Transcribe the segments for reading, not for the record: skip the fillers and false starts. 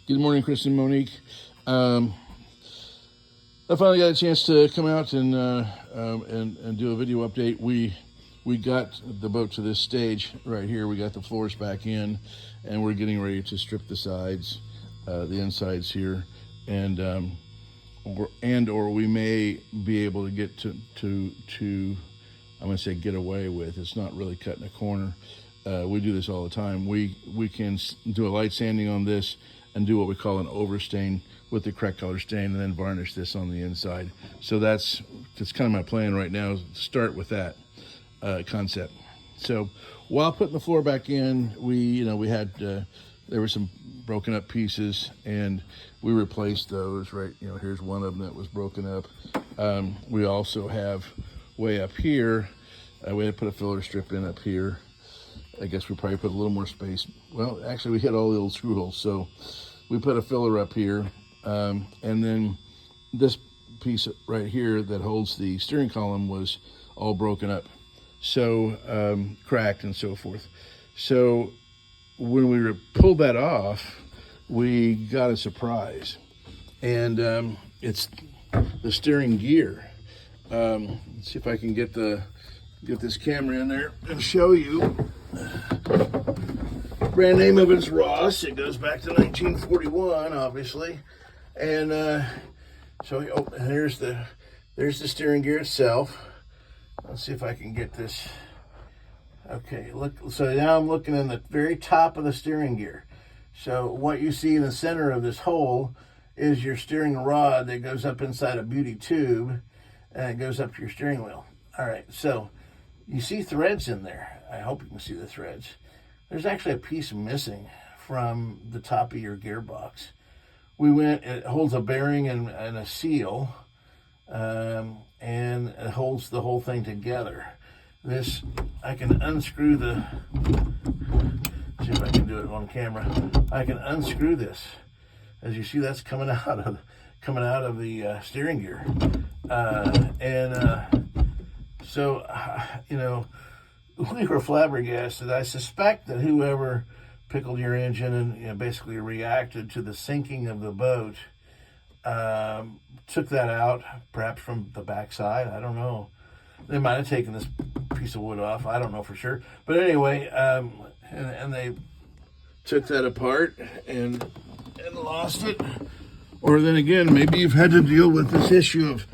Good morning, Chris and Monique. I finally got a chance to come out and do a video update. We got the boat to this stage right here. We got the floors back in, and we're getting ready to strip the sides, the insides here, and or we may be able to get to I'm going to say get away with. It's not really cutting a corner. We do this all the time. We can do a light sanding on this and do what we call an overstain with the correct color stain, and then varnish this on the inside. So that's kind of my plan right now, is to start with that concept. So while putting the floor back in, we had there were some broken up pieces, and we replaced those. Right, here's one of them that was broken up. We also have way up here, we had to put a filler strip in up here. I guess we probably put a little more space. Well, actually, we hit all the old screw holes, so we put a filler up here, and then this piece right here that holds the steering column was all broken up, so cracked and so forth. So when we pulled that off, we got a surprise, and it's the steering gear. Let's see if I can get this camera in there and show you. Brand name of it's Ross. It goes back to 1941, obviously, and there's the steering gear itself. Let's see if I can get this. Okay, look. So now I'm looking in the very top of the steering gear. So what you see in the center of this hole is your steering rod that goes up inside a beauty tube, and it goes up to your steering wheel. All right, so you see threads in there. I hope you can see the threads. There's actually a piece missing from the top of your gearbox. It holds a bearing and a seal, and it holds the whole thing together. I can unscrew see if I can do it on camera. I can unscrew this. As you see, that's coming out of the steering gear. We were flabbergasted. I suspect that whoever pickled your engine and basically reacted to the sinking of the boat took that out, perhaps from the backside. I don't know. They might have taken this piece of wood off. I don't know for sure. But anyway, and they took that apart and lost it. Or then again, maybe you've had to deal with this issue of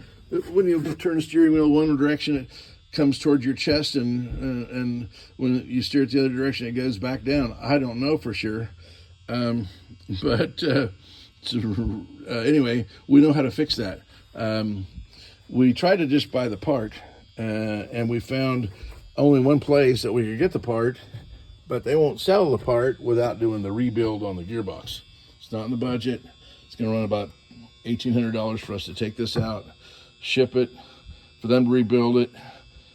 when you turn the steering wheel one direction, it comes towards your chest, and when you steer it the other direction, it goes back down. I don't know for sure, anyway, we know how to fix that. We tried to just buy the part, and we found only one place that we could get the part, but they won't sell the part without doing the rebuild on the gearbox. It's not in the budget. It's going to run about $1,800 for us to take this out, ship it, for them to rebuild it,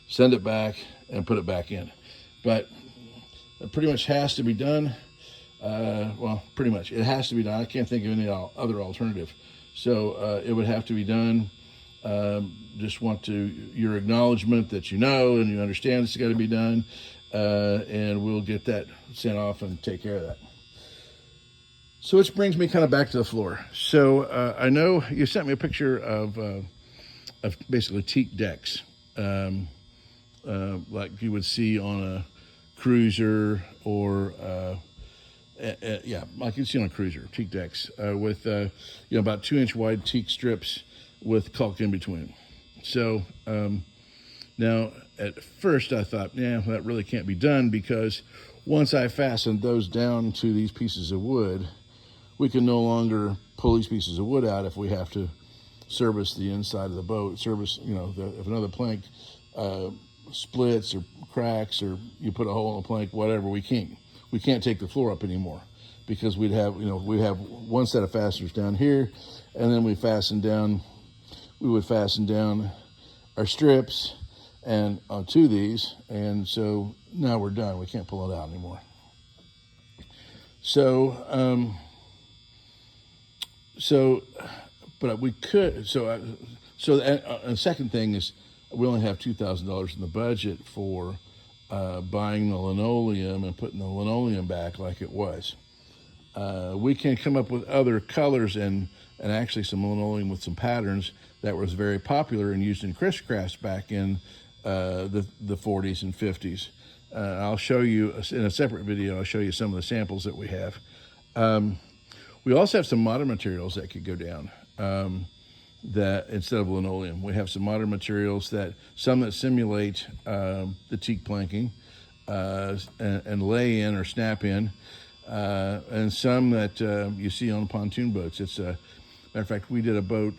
send it back, and put it back in. But it pretty much has to be done. Pretty much. It has to be done. I can't think of any other alternative. So it would have to be done. Just want your acknowledgement that you know and you understand it's got to be done. And we'll get that sent off and take care of that. So which brings me kind of back to the floor. So I know you sent me a picture of basically teak decks. Like you would see on a cruiser or like you'd see on a cruiser, teak decks with about 2-inch wide teak strips with caulk in between. So now at first I thought, that really can't be done, because once I fastened those down to these pieces of wood, we can no longer pull these pieces of wood out if we have to service the inside of the boat, if another plank splits or cracks, or you put a hole in the plank, whatever, we can't take the floor up anymore, because we have one set of fasteners down here, and then we would fasten down our strips and onto these, and so now we're done. We can't pull it out anymore. But we could. And the second thing is, we only have $2,000 in the budget for buying the linoleum and putting the linoleum back like it was. We can come up with other colors and actually some linoleum with some patterns that was very popular and used in Chris-Crafts back in the 40s and 50s. I'll show you in a separate video. I'll show you some of the samples that we have. We also have some modern materials that could go down that instead of linoleum. We have some modern materials some that simulate the teak planking and lay in or snap in, and some that you see on pontoon boats. It's a matter of fact, we did a boat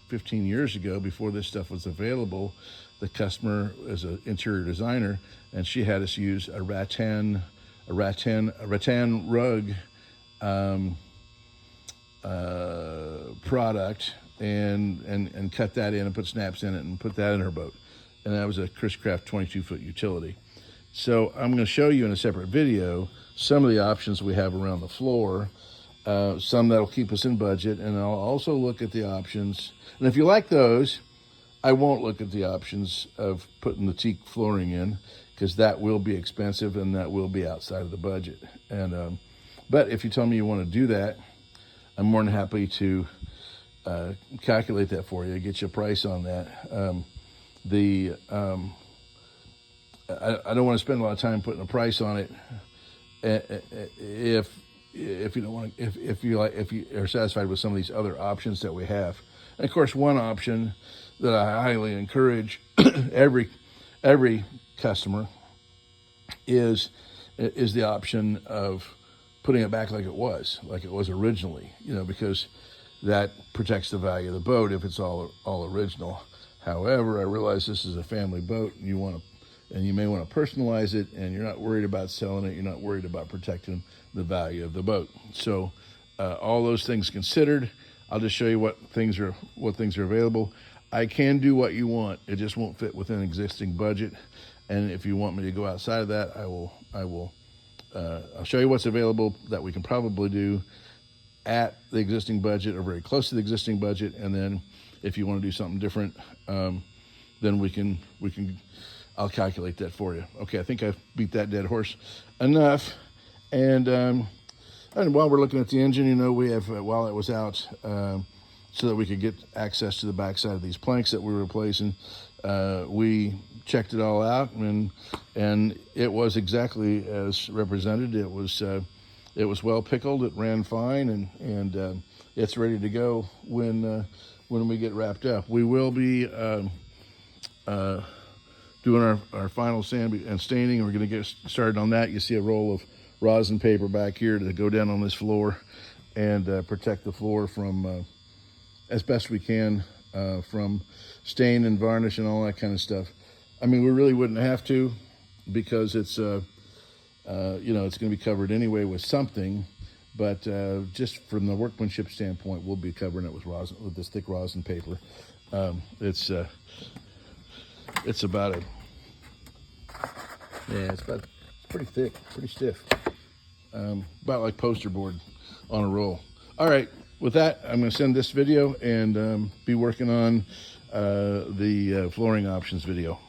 15 years ago before this stuff was available. The customer is an interior designer, and she had us use a rattan rug product and cut that in and put snaps in it and put that in her boat. And that was a Chris-Craft 22-foot utility. So I'm going to show you in a separate video some of the options we have around the floor, some that'll keep us in budget, and I'll also look at the options. And if you like those, I won't look at the options of putting the teak flooring in, because that will be expensive and that will be outside of the budget. And but if you tell me you want to do that, I'm more than happy to calculate that for you, get you a price on that. I don't want to spend a lot of time putting a price on it if you don't want to, if you are satisfied with some of these other options that we have. And of course, one option that I highly encourage every customer is the option of putting it back like it was originally, because that protects the value of the boat if it's all original. However, I realize this is a family boat, and you may want to personalize it, and you're not worried about selling it. You're not worried about protecting the value of the boat. So all those things considered, I'll just show you what things are available. I can do what you want. It just won't fit within existing budget. And if you want me to go outside of that, I'll show you what's available that we can probably do at the existing budget or very close to the existing budget. And then if you want to do something different, then I'll calculate that for you. Okay, I think I've beat that dead horse enough. And while we're looking at the engine, we have, while it was out, so that we could get access to the backside of these planks that we were replacing, we checked it all out, and it was exactly as represented. It was well pickled. It ran fine, and it's ready to go when we get wrapped up. We will be doing our final sand and staining. We're going to get started on that. You see a roll of rosin paper back here to go down on this floor and protect the floor from, as best we can, from stain and varnish and all that kind of stuff. I mean, we really wouldn't have to, because it's it's going to be covered anyway with something. But just from the workmanship standpoint, we'll be covering it with rosin, with this thick rosin paper. It's pretty thick, pretty stiff, about like poster board on a roll. All right, with that, I'm going to send this video and be working on the flooring options video.